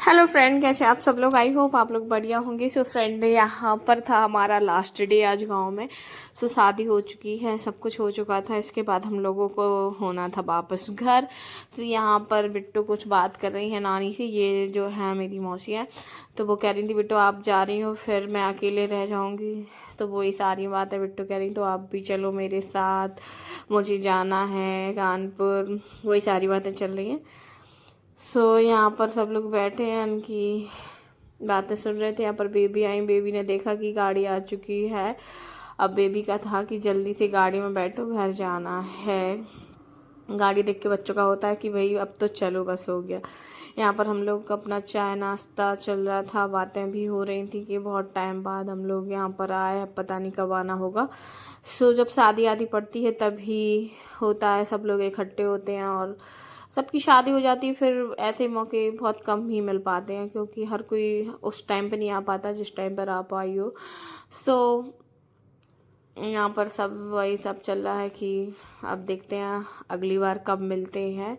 Hello friend, कैसे आप सब लोग। आई होप आप लोग बढ़िया होंगे। सो फ्रेंड, यहाँ पर था हमारा लास्ट डे आज गांव में। सो शादी हो चुकी है, सब कुछ हो चुका था। इसके बाद हम लोगों को होना था वापस घर। तो यहाँ पर बिट्टू कुछ बात कर रही है नानी से। ये जो है मेरी मौसी है, तो वो कह रही थी बिट्टू आप जा रही हो, फिर मैं अकेले रह जाऊँगी। तो वही सारी बातें बिट्टू कह रही, तो आप भी चलो मेरे साथ, मुझे जाना है कानपुर। वही सारी बातें चल रही हैं। यहाँ पर सब लोग बैठे हैं, उनकी बातें सुन रहे थे। यहाँ पर बेबी आई, बेबी ने देखा कि गाड़ी आ चुकी है। अब बेबी का था कि जल्दी से गाड़ी में बैठो, घर जाना है। गाड़ी देख के बच्चों का होता है कि भाई अब तो चलो, बस हो गया। यहाँ पर हम लोग अपना चाय नाश्ता चल रहा था, बातें भी हो रही थी कि बहुत टाइम बाद हम लोग यहाँ पर आए, अब पता नहीं कब आना होगा। जब शादी आदि पड़ती है तभी होता है, सब लोग इकट्ठे होते हैं और सबकी शादी हो जाती है। फिर ऐसे मौके बहुत कम ही मिल पाते हैं, क्योंकि हर कोई उस टाइम पे नहीं आ पाता जिस टाइम पर आप आई हो। सो यहाँ पर सब वही सब चल रहा है कि अब देखते हैं अगली बार कब मिलते हैं।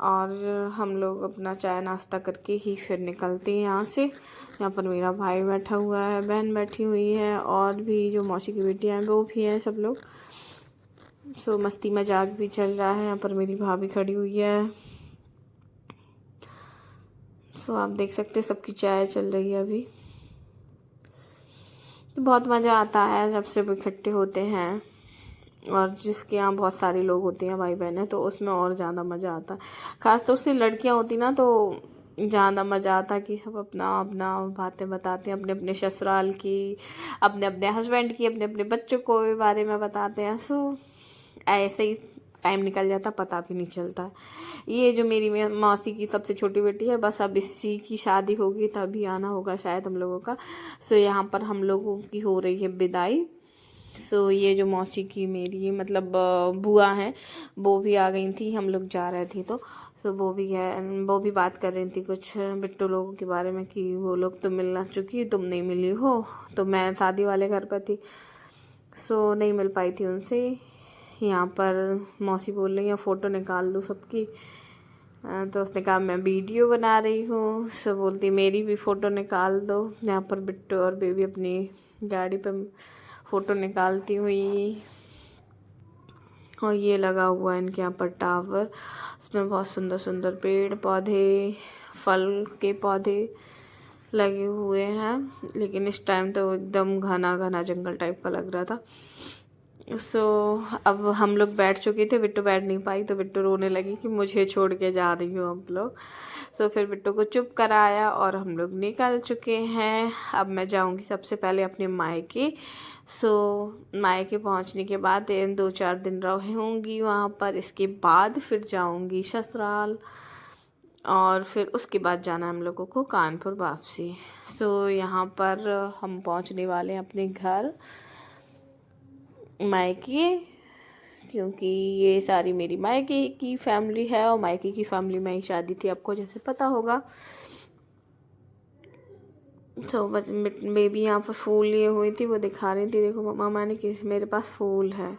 और हम लोग अपना चाय नाश्ता करके ही फिर निकलते हैं यहाँ से। यहाँ पर मेरा भाई बैठा हुआ है, बहन बैठी हुई है, और भी जो मौसी की बेटियाँ हैं वो भी हैं, सब लोग। मस्ती मजाक भी चल रहा है। यहाँ पर मेरी भाभी खड़ी हुई है। आप देख सकते हैं सबकी चाय चल रही है अभी। तो बहुत मज़ा आता है जब सब इकट्ठे होते हैं, और जिसके यहाँ बहुत सारे लोग होते हैं, भाई बहन है, तो उसमें और ज़्यादा मज़ा आता है। खासतौर से लड़कियाँ होती ना, तो ज़्यादा मज़ा आता कि सब अपना अपना बातें बताते हैं, अपने अपने ससुराल की, अपने अपने हस्बैंड की, अपने अपने बच्चों को भी बारे में बताते हैं। ऐसे ही टाइम निकल जाता, पता भी नहीं चलता। ये जो मेरी मौसी की सबसे छोटी बेटी है, बस अब इसी की शादी होगी तभी आना होगा शायद हम लोगों का। यहाँ पर हम लोगों की हो रही है विदाई। ये जो मौसी की मेरी मतलब बुआ हैं, वो भी आ गई थी। हम लोग जा रहे थे तो वो भी बात कर रही थी कुछ बिट्टू लोगों के बारे में कि वो लोग तो मिलना चुकी, तुम नहीं मिली हो। तो मैं शादी वाले घर पर थी, नहीं मिल पाई थी उनसे। यहाँ पर मौसी बोल रही है फ़ोटो निकाल दो सबकी। तो उसने कहा मैं वीडियो बना रही हूँ। बोलती मेरी भी फ़ोटो निकाल दो। यहाँ पर बिट्टू और बेबी अपनी गाड़ी पर फ़ोटो निकालती हुई। और ये लगा हुआ है इनके यहाँ पर टावर, उसमें बहुत सुंदर सुंदर पेड़ पौधे, फल के पौधे लगे हुए हैं। लेकिन इस टाइम तो एकदम घना घना जंगल टाइप का लग रहा था। अब हम लोग बैठ चुके थे, बिट्टू बैठ नहीं पाई, तो बिट्टू रोने लगी कि मुझे छोड़ के जा रही हो आप लोग। फिर बिट्टू को चुप कराया और हम लोग निकल चुके हैं। अब मैं जाऊंगी सबसे पहले अपने मायके। मायके पहुंचने के बाद 2-4 दिन रहूंगी वहाँ पर। इसके बाद फिर जाऊंगी ससुराल, और फिर उसके बाद जाना है हम लोगों को कानपुर वापसी। यहाँ पर हम पहुंचने वाले हैं अपने घर मायके, क्योंकि ये सारी मेरी मायके की फैमिली है, और मायके की फैमिली में ही शादी थी, आपको जैसे पता होगा। बेबी यहाँ पर फूल लिए हुई थी, वो दिखा रही थी, देखो मामा ने कि मेरे पास फूल है।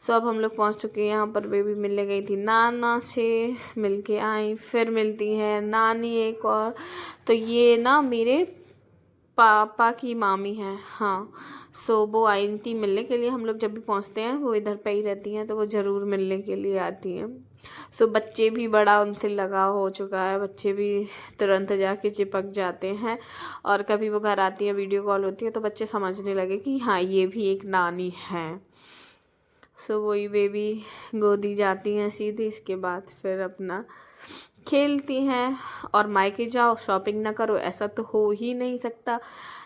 अब हम लोग पहुँच चुके हैं यहाँ पर। बेबी मिलने गई थी नाना से, मिल के आई। फिर मिलती है नानी एक और। तो ये ना मेरे पापा की मामी है, हाँ। वो आई थी मिलने के लिए। हम लोग जब भी पहुंचते हैं, वो इधर पे ही रहती हैं, तो वो ज़रूर मिलने के लिए आती हैं। बच्चे भी बड़ा उनसे लगाव हो चुका है, बच्चे भी तुरंत जाके चिपक जाते हैं। और कभी वो घर आती है, वीडियो कॉल होती है, तो बच्चे समझने लगे कि हाँ ये भी एक नानी है। वही बेबी गोदी जाती हैं सीधी। इसके बाद फिर अपना खेलती हैं। और मायके जाओ शॉपिंग ना करो, ऐसा तो हो ही नहीं सकता।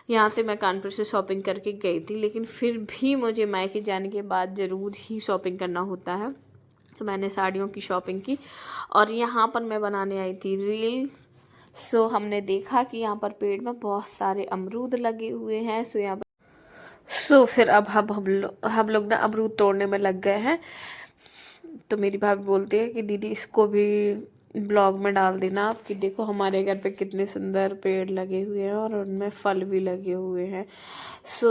यहाँ से मैं कानपुर से शॉपिंग करके गई थी, लेकिन फिर भी मुझे मायके जाने के बाद ज़रूर ही शॉपिंग करना होता है। तो मैंने साड़ियों की शॉपिंग की, और यहाँ पर मैं बनाने आई थी रील। हमने देखा कि यहाँ पर पेड़ में बहुत सारे अमरूद लगे हुए हैं। यहाँ पर फिर अब हम लोग ना अमरूद तोड़ने में लग गए हैं। तो मेरी भाभी बोलती है कि दीदी इसको भी ब्लॉग में डाल देना आप, कि देखो हमारे घर पे कितने सुंदर पेड़ लगे हुए हैं और उनमें फल भी लगे हुए हैं।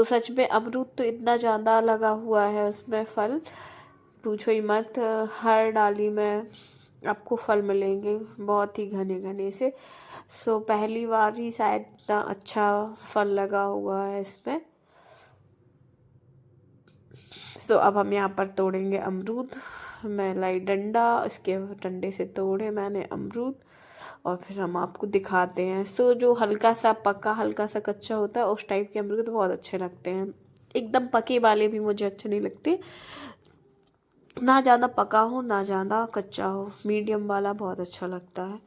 सच में अमरूद तो इतना ज़्यादा लगा हुआ है उसमें फल, पूछो ही मत। हर डाली में आपको फल मिलेंगे बहुत ही घने घने से। सो पहली बार ही शायद इतना अच्छा फल लगा हुआ है इसमें। तो अब हम यहाँ पर तोड़ेंगे अमरूद। मैं लाई डंडा, इसके डंडे से तोड़े मैंने अमरूद और फिर हम आपको दिखाते हैं। सो जो हल्का सा पका हल्का सा कच्चा होता है उस टाइप के अमरूद बहुत अच्छे लगते हैं। एकदम पके वाले भी मुझे अच्छे नहीं लगते, ना ज़्यादा पका हो ना ज़्यादा कच्चा हो, मीडियम वाला बहुत अच्छा लगता है।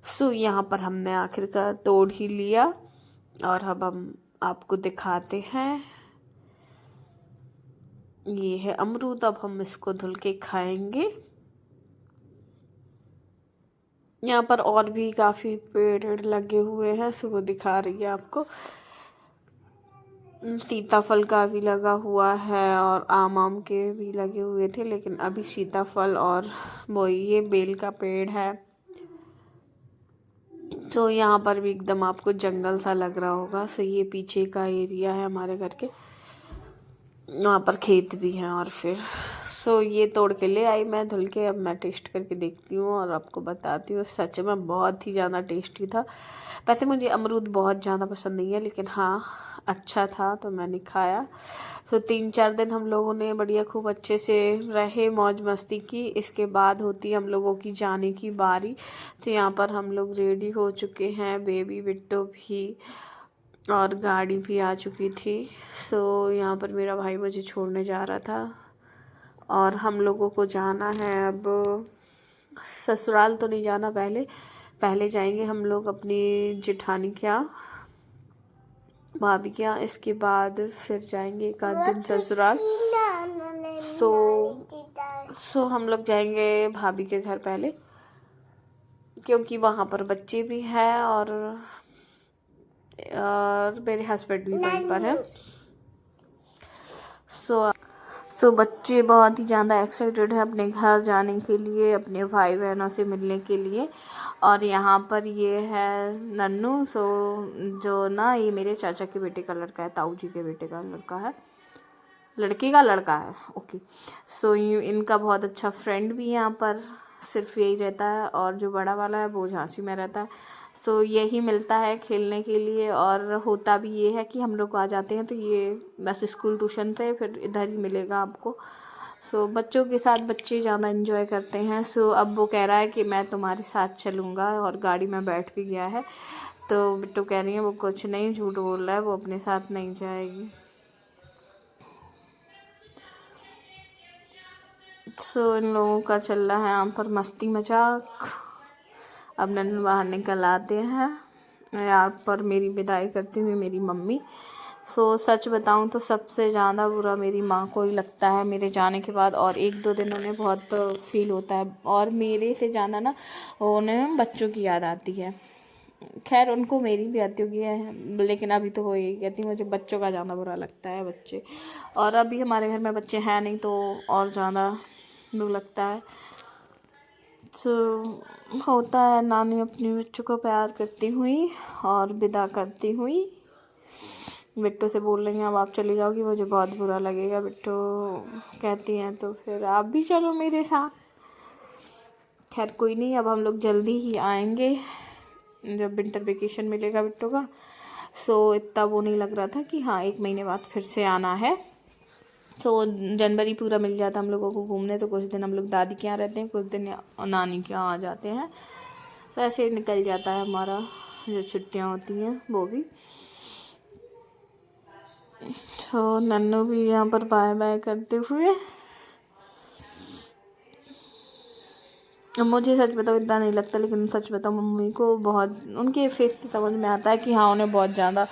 सो यहाँ पर हमने आखिरकार तोड़ ही लिया और अब हम आपको दिखाते हैं। ये है अमरूद, अब हम इसको धुल के खाएंगे। यहाँ पर और भी काफ़ी पेड़ लगे हुए हैं, सो वो दिखा रही है आपको। सीताफल का भी लगा हुआ है और आम के भी लगे हुए थे, लेकिन अभी सीताफल और वो ये बेल का पेड़ है। तो यहाँ पर भी एकदम आपको जंगल सा लग रहा होगा। सो ये पीछे का एरिया है हमारे घर के, वहाँ पर खेत भी हैं। और फिर सो ये तोड़ के ले आई मैं धुल के। अब मैं टेस्ट करके देखती हूँ और आपको बताती हूँ। सच में बहुत ही ज़्यादा टेस्टी था। वैसे मुझे अमरूद बहुत ज़्यादा पसंद नहीं है, लेकिन हाँ अच्छा था तो मैंने खाया। सो 3-4 दिन हम लोगों ने बढ़िया खूब अच्छे से रहे, मौज मस्ती की। इसके बाद होती हम लोगों की जाने की बारी। तो यहाँ पर हम लोग रेडी हो चुके हैं, बेबी बिट्टू भी, और गाड़ी भी आ चुकी थी। सो यहाँ पर मेरा भाई मुझे छोड़ने जा रहा था और हम लोगों को जाना है अब ससुराल। तो नहीं जाना, पहले जाएंगे हम लोग अपनी जेठानी के यहाँ, भाभी के यहाँ। इसके बाद फिर जाएंगे एक आध दिन ससुराल। सो हम लोग जाएंगे भाभी के घर पहले, क्योंकि वहाँ पर बच्चे भी हैं और मेरे हस्बैंड भी वहीं पर हैं। सो बच्चे बहुत ही ज़्यादा एक्साइटेड हैं अपने घर जाने के लिए, अपने भाई बहनों से मिलने के लिए। और यहाँ पर ये है नन्नू। सो जो ना ये मेरे चाचा के बेटे का लड़का है, ताऊ जी के बेटे का लड़का है, लड़के का लड़का है। ओके। सो इनका बहुत अच्छा फ्रेंड भी यहाँ पर सिर्फ यही रहता है, और जो बड़ा वाला है वो झांसी में रहता है। सो यही मिलता है खेलने के लिए। और होता भी ये है कि हम लोग आ जाते हैं तो ये बस स्कूल ट्यूशन से फिर इधर ही मिलेगा आपको। सो बच्चों के साथ बच्चे ज़्यादा एंजॉय करते हैं। सो अब वो कह रहा है कि मैं तुम्हारे साथ चलूँगा, और गाड़ी में बैठ भी गया है। तो बिट्टू कह रही है वो कुछ नहीं, झूठ बोल रहा है, वो अपने साथ नहीं जाएगी। सो इन लोगों का चल रहा है यहाँ पर मस्ती मजाक। अब नन्नू बाहर निकल आते हैं। यहाँ पर मेरी विदाई करती हुई मेरी मम्मी। सो सच बताऊँ तो सबसे ज़्यादा बुरा मेरी माँ को ही लगता है मेरे जाने के बाद, और 1-2 दिन उन्हें बहुत फील होता है, और मेरे से ज़्यादा ना उन्हें बच्चों की याद आती है। खैर उनको मेरी भी आती होगी, लेकिन अभी तो वो यही कहती मुझे बच्चों का ज़्यादा बुरा लगता है, बच्चे। और अभी हमारे घर में बच्चे हैं नहीं तो और ज़्यादा बुरा लगता है। सो होता है, नानी अपने बच्चों को प्यार करती हुई और विदा करती हुई बिट्टू से बोल रही हैं अब आप चली जाओगी, मुझे बहुत बुरा लगेगा। बिट्टू कहती हैं तो फिर आप भी चलो मेरे साथ। खैर कोई नहीं, अब हम लोग जल्दी ही आएंगे जब विंटर वेकेशन मिलेगा बिट्टू का। सो इतना वो नहीं लग रहा था कि हाँ 1 महीने बाद फिर से आना है। तो जनवरी पूरा मिल जाता हम लोगों को घूमने। तो कुछ दिन हम लोग दादी के यहाँ रहते हैं, कुछ दिन नानी के यहाँ आ जाते हैं। तो ऐसे निकल जाता है हमारा जो छुट्टियाँ होती हैं वो भी। तो नन्नू भी यहाँ पर बाय बाय करते हुए। मुझे सच बताओ इतना नहीं लगता, लेकिन सच बताओ मम्मी को बहुत, उनके फेस से समझ में आता है कि हाँ उन्हें बहुत ज़्यादा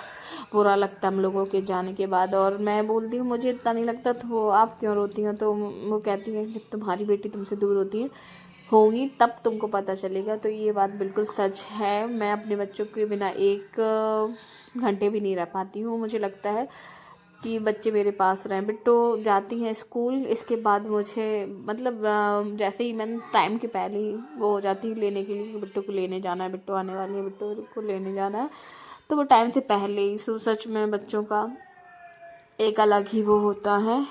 बुरा लगता है हम लोगों के जाने के बाद। और मैं बोलती हूँ मुझे इतना नहीं लगता तो आप क्यों रोती हैं, तो वो कहती है जब तुम्हारी बेटी तुमसे दूर होगी तब तुमको पता चलेगा। तो ये बात बिल्कुल सच है। मैं अपने बच्चों के बिना 1 घंटे भी नहीं रह पाती हूँ। मुझे लगता है कि बच्चे मेरे पास रहें। बिट्टू जाती हैं स्कूल, इसके बाद मुझे मतलब जैसे ही मैंने टाइम के पहले ही वो हो जाती है लेने के लिए कि बिट्टू को लेने जाना है, बिट्टू आने वाली है, बिट्टू को लेने जाना है। तो वो टाइम से पहले ही। सच में बच्चों का एक अलग ही वो होता है।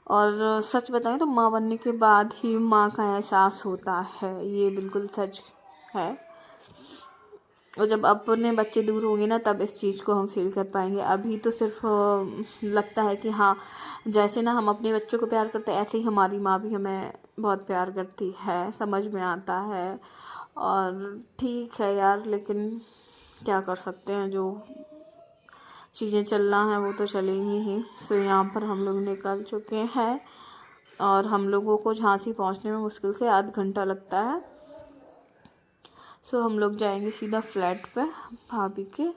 और सच बताएं तो माँ बनने के बाद ही माँ का एहसास होता है, ये बिल्कुल सच है। और जब अपने बच्चे दूर होंगे ना तब इस चीज़ को हम फील कर पाएंगे। अभी तो सिर्फ लगता है कि हाँ, जैसे ना हम अपने बच्चों को प्यार करते हैं ऐसे ही हमारी माँ भी हमें बहुत प्यार करती है, समझ में आता है। और ठीक है यार, लेकिन क्या कर सकते हैं, जो चीज़ें चलना है वो तो चलेंगी ही। सो यहाँ पर हम लोग निकल चुके हैं और हम लोगों को झांसी पहुँचने में मुश्किल से आध घंटा लगता है। सो हम लोग जाएंगे सीधा फ्लैट पे भाभी के।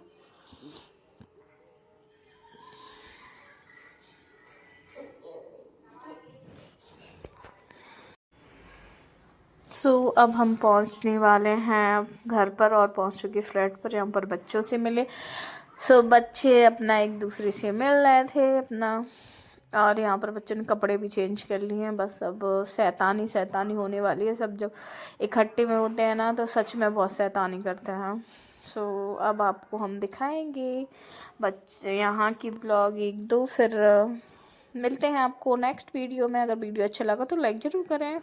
सो अब हम पहुंचने वाले हैं घर पर और पहुंच चुके फ्लैट पर। यहाँ पर बच्चों से मिले। सो बच्चे अपना एक दूसरे से मिल रहे थे अपना, और यहाँ पर बच्चों ने कपड़े भी चेंज कर लिए हैं। बस अब शैतानी शैतानी होने वाली है। सब जब इकट्ठे में होते हैं ना तो सच में बहुत शैतानी करते हैं। सो अब आपको हम दिखाएंगे बच्चे यहाँ की ब्लॉग एक दो, फिर मिलते हैं आपको नेक्स्ट वीडियो में। अगर वीडियो अच्छा लगा तो लाइक ज़रूर करें।